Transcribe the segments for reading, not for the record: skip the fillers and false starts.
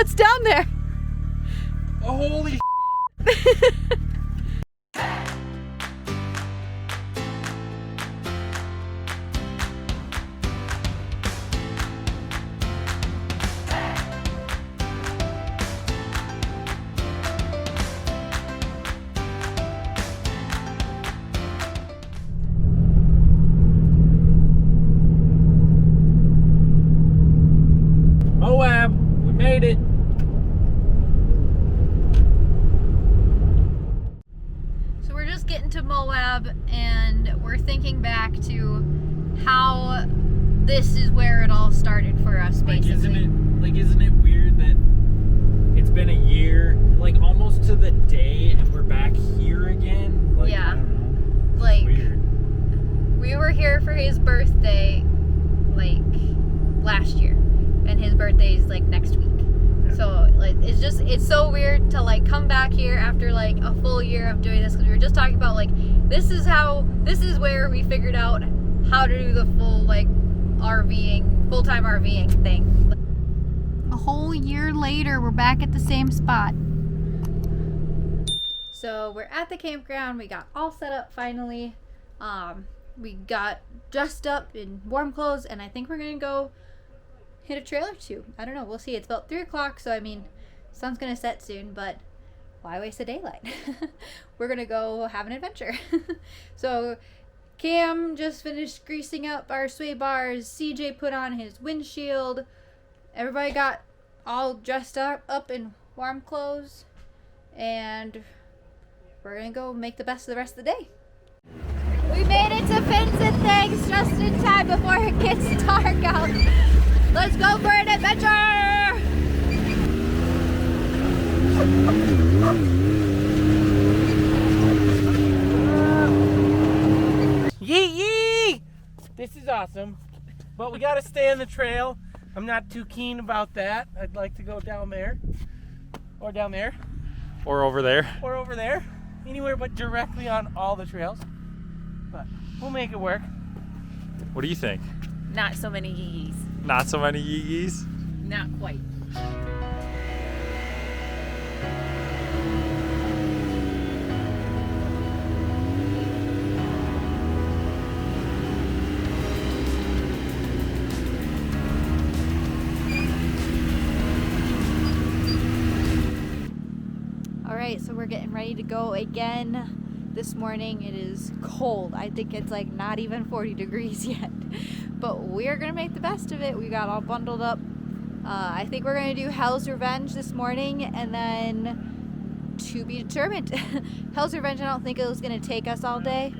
What's down there? Oh, holy Moab, we made it. So we're just getting to Moab, and we're thinking back to how this is where it all started for us, basically. Isn't it weird that it's been a year, like almost to the day, and we're back here again? Like, Yeah. I don't know. Like, It's weird. we were here for his birthday, like, last year, and his birthday is like next week. Yeah. So like it's so weird to like come back here after like a full year of doing this, because we were just talking about like this is where we figured out how to do the full like full-time RVing thing. A whole year later, we're back at the same spot. So we're at the campground. We got all set up finally. We got dressed up in warm clothes, and I think we're gonna go hit a trail or two. I don't know. We'll see. It's about 3 o'clock, so I mean, sun's gonna set soon, but why waste the daylight? We're gonna go have an adventure. So Cam just finished greasing up our sway bars. CJ put on his windshield. Everybody got all dressed up in warm clothes, and we're gonna go make the best of the rest of the day. We made it to Fins and Things just in time before it gets dark out. Let's go for an adventure! Yee yee! This is awesome, but we gotta stay on the trail. I'm not too keen about that. I'd like to go down there, or down there, Or over there. or over there, anywhere but directly on all the trails. But we'll make it work. What do you think? Not so many yee-yees. Not so many yee-yees? Not quite. Alright, so we're getting ready to go again. This morning it is cold. I think it's like not even 40 degrees yet. But we're gonna make the best of it. We got all bundled up. I think we're gonna do Hell's Revenge this morning, and then to be determined. Hell's Revenge, I don't think it was gonna take us all day.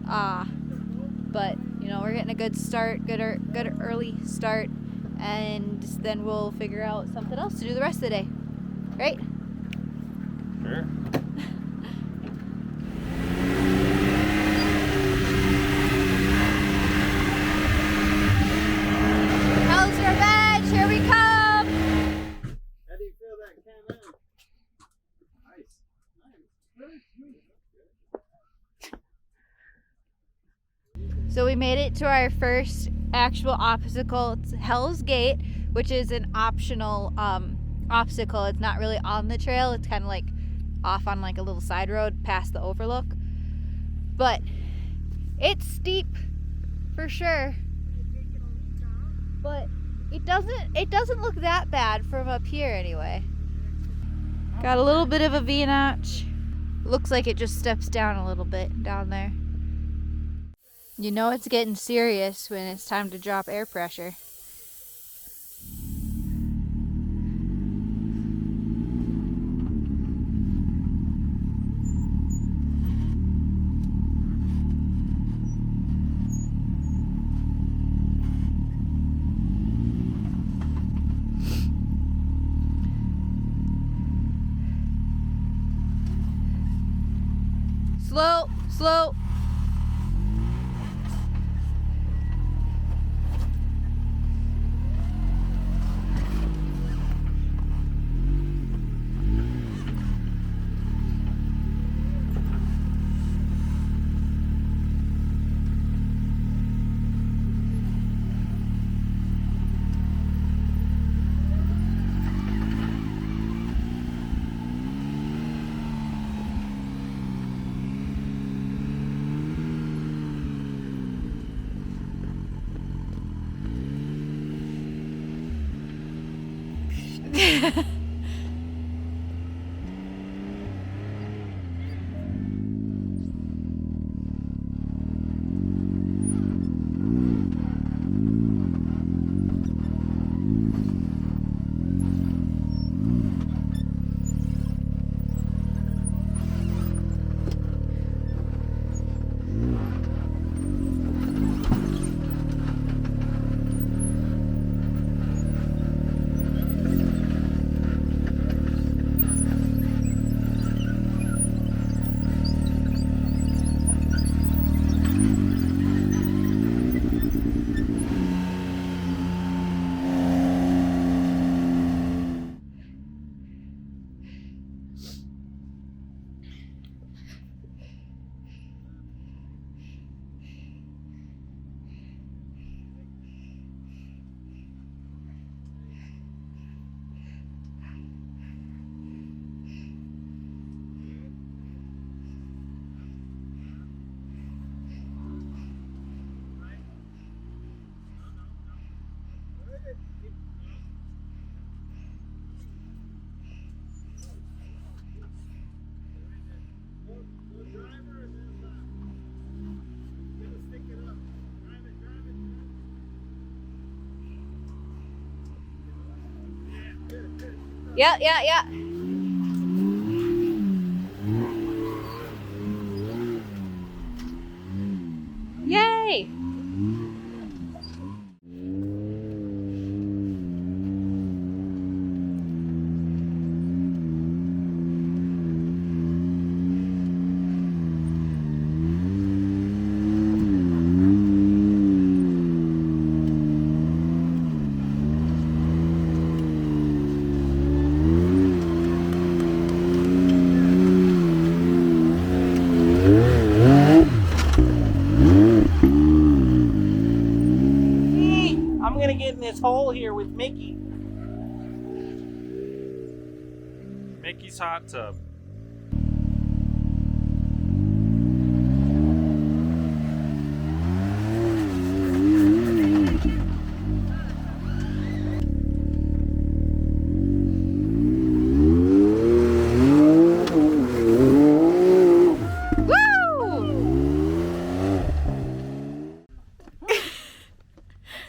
But you know, we're getting a good start, good early start, and then we'll figure out something else to do the rest of the day. Right? Sure. Hell's Revenge, here we come! How do you feel that came in? Nice. So we made it to our first actual obstacle. It's Hell's Gate, which is an optional obstacle. It's not really on the trail. It's kind of like off on like a little side road past the overlook. But it's steep for sure. But it doesn't look that bad from up here anyway. Got a little bit of a V-notch. Looks like it just steps down a little bit down there. You know it's getting serious when it's time to drop air pressure. Slow, slow. Yeah, yeah, yeah. Yay! I'm gonna get in this hole here with Mickey. Mickey's hot tub.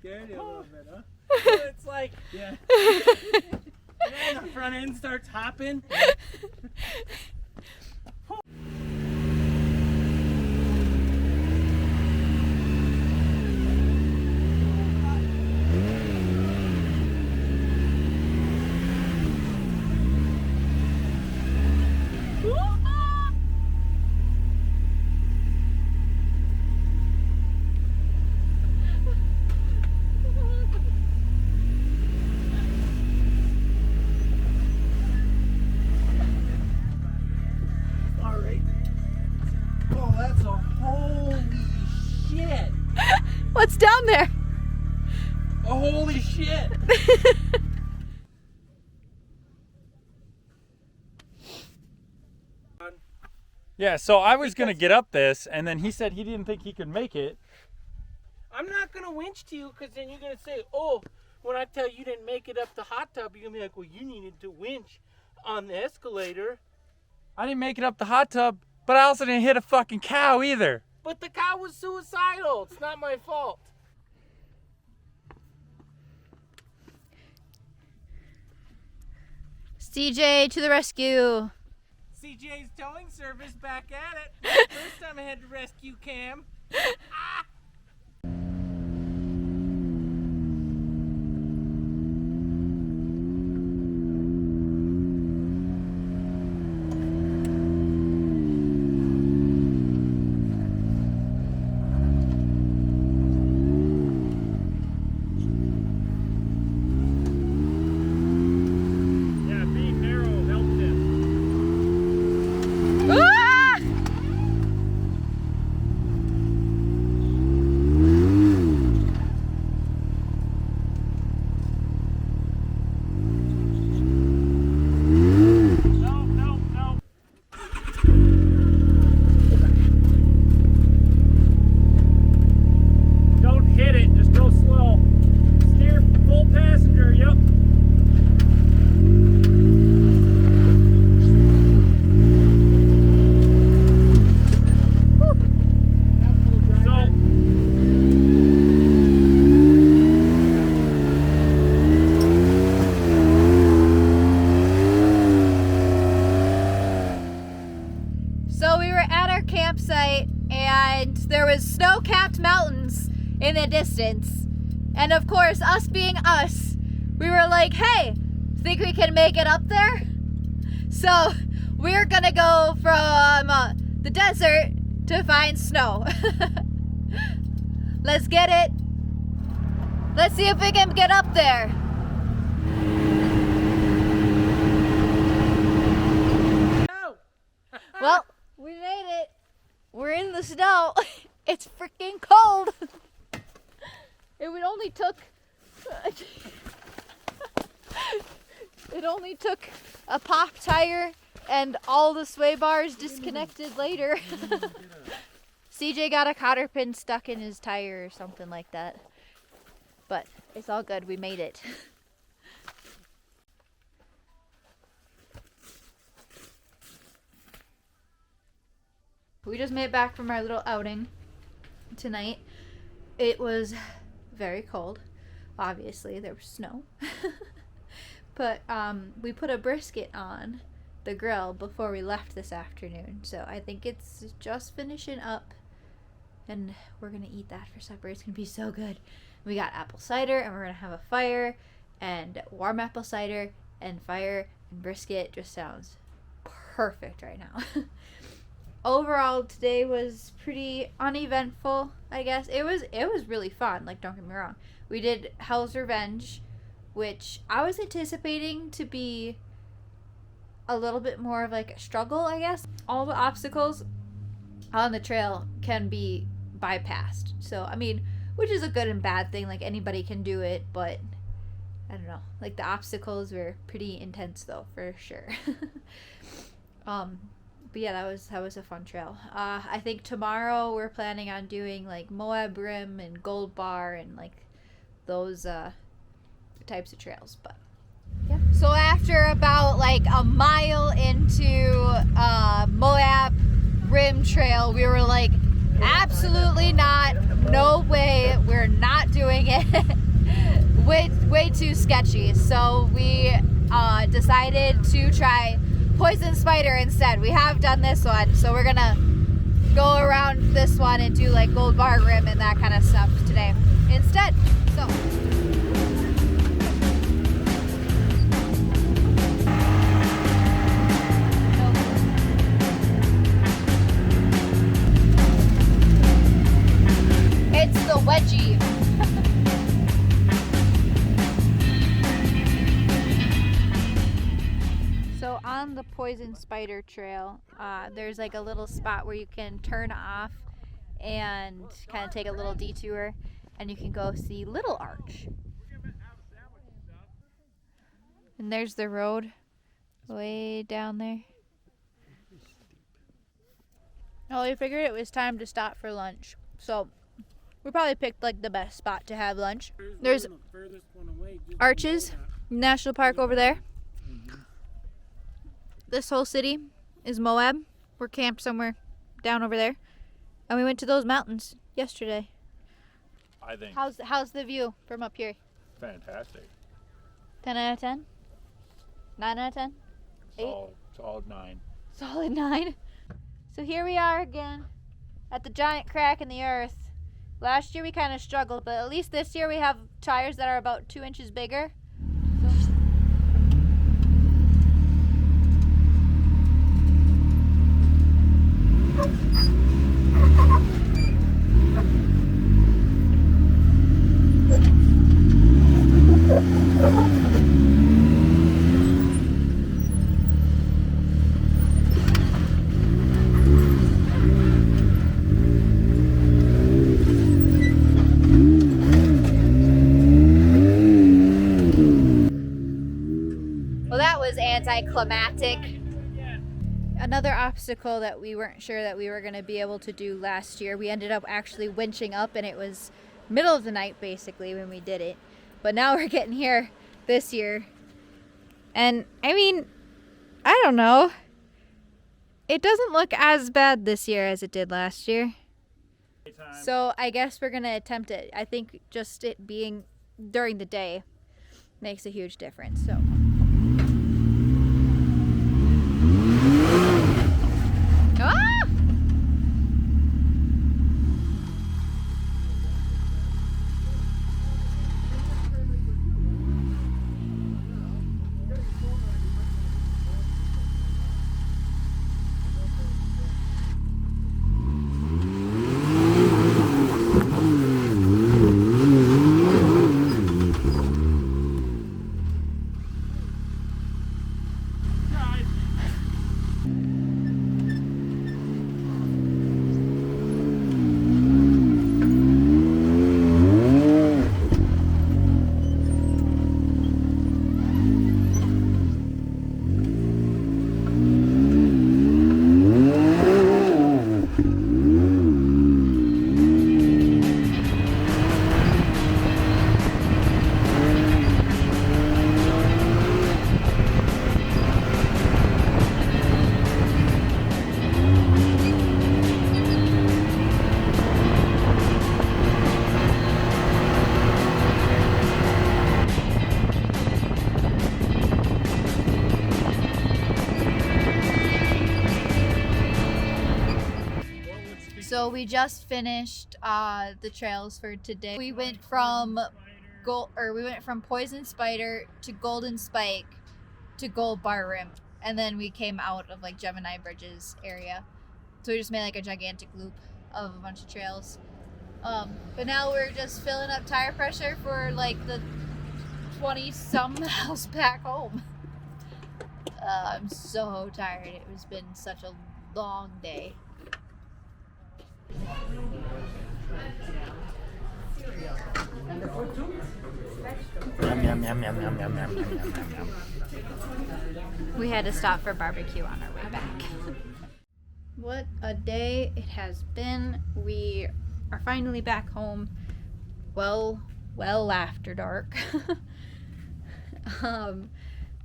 Scared you a little bit, huh? It's like, yeah. And then the front end starts hopping. All right. Oh, that's a holy shit. What's down there? A holy shit. Yeah, so I was gonna get up this, and then he said he didn't think he could make it. I'm not gonna winch to you because then you're gonna say, oh, when I tell you didn't make it up the hot tub, you're gonna be like, well, you needed to winch on the escalator. I didn't make it up the hot tub, but I also didn't hit a fucking cow either. But the cow was suicidal. It's not my fault. CJ to the rescue. CJ's towing service back at it. First time I had to rescue Cam. Ah! Yeah, being narrow helped him. Ah! mountains in the distance. And of course, us being us, we were like, hey, think we can make it up there? So we're gonna go from the desert to find snow. Let's get it. Let's see if we can get up there. No. Well, we made it. We're in the snow. It's freaking cold. It only took a pop tire and all the sway bars disconnected later. CJ got a cotter pin stuck in his tire or something like that. But it's all good. We made it. We just made it back from our little outing tonight. It was very cold. Obviously, there was snow. But we put a brisket on the grill before we left this afternoon. So I think it's just finishing up. And we're going to eat that for supper. It's going to be so good. We got apple cider, and we're going to have a fire. And warm apple cider and fire and brisket just sounds perfect right now. Overall, today was pretty uneventful, I guess. It was really fun, like, don't get me wrong. We did Hell's Revenge, which I was anticipating to be a little bit more of like a struggle, I guess. All the obstacles on the trail can be bypassed. So, I mean, which is a good and bad thing. Like, anybody can do it, but I don't know. Like, the obstacles were pretty intense, though, for sure. But yeah, that was a fun trail. I think tomorrow we're planning on doing like Moab Rim and Gold Bar and like those types of trails. But yeah. So after about like a mile into Moab Rim Trail, we were like, absolutely not, no way, we're not doing it. way too sketchy. So we decided to try Poison Spider instead. We have done this one, so we're gonna go around this one and do like Gold Bar Rim and that kind of stuff today instead. So it's the wedgie. So on the Poison Spider Trail, there's like a little spot where you can turn off and kind of take a little detour, and you can go see Little Arch. And there's the road way down there. Oh, we figured it was time to stop for lunch. So we probably picked like the best spot to have lunch. There's Arches National Park over there. This whole city is Moab. We're camped somewhere down over there. And we went to those mountains yesterday. I think How's the view from up here? fantastic. 10 out of 10? 9 out of 10? 8? Solid 9. Solid 9. So here we are again at the giant crack in the earth. Last year we kind of struggled, but at least this year we have tires that are about 2 inches bigger. Well, that was anticlimactic. Another obstacle that we weren't sure that we were going to be able to do last year, we ended up actually winching up, and it was middle of the night basically when we did it. But now we're getting here this year. And I mean, I don't know. It doesn't look as bad this year as it did last year. So I guess we're going to attempt it. I think just it being during the day makes a huge difference. So So we just finished the trails for today. We went from Poison Spider to Golden Spike to Gold Bar Rim, and then we came out of like Gemini Bridges area. So we just made like a gigantic loop of a bunch of trails. But now we're just filling up tire pressure for like the 20 some miles back home. I'm so tired. It has been such a long day. Yum, yum, yum, yum, yum, yum, yum, yum, yum, yum. We had to stop for barbecue on our way back. What a day it has been. We are finally back home. Well after dark.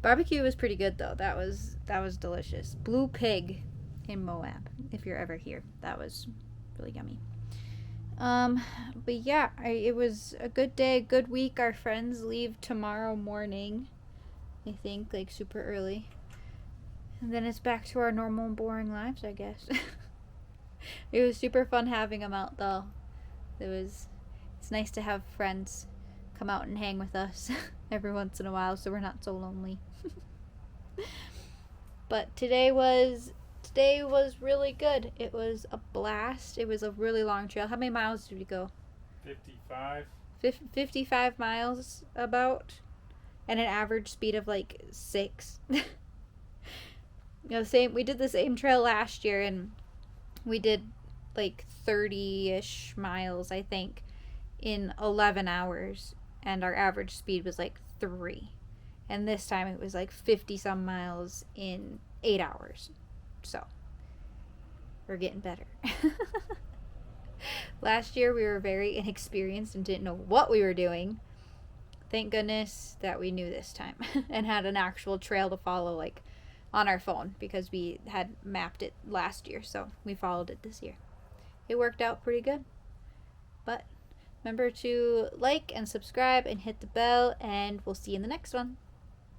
Barbecue was pretty good though. That was delicious. Blue Pig in Moab, if you're ever here. That was really yummy. But yeah, it was a good day, good week. Our friends leave tomorrow morning, I think, like super early. And then it's back to our normal boring lives, I guess. It was super fun having them out though. It's nice to have friends come out and hang with us every once in a while so we're not so lonely. But today was really good. It was a blast. It was a really long trail. How many miles did we go? 55. 55 miles about, and an average speed of like 6. We did the same trail last year, and we did like 30-ish miles, I think, in 11 hours, and our average speed was like 3. And this time it was like 50 some miles in 8 hours. So we're getting better. Last year we were very inexperienced and didn't know what we were doing. Thank goodness that we knew this time and had an actual trail to follow, like on our phone, because we had mapped it last year, so we followed it this year. It worked out pretty good. But remember to like and subscribe and hit the bell, and we'll see you in the next one.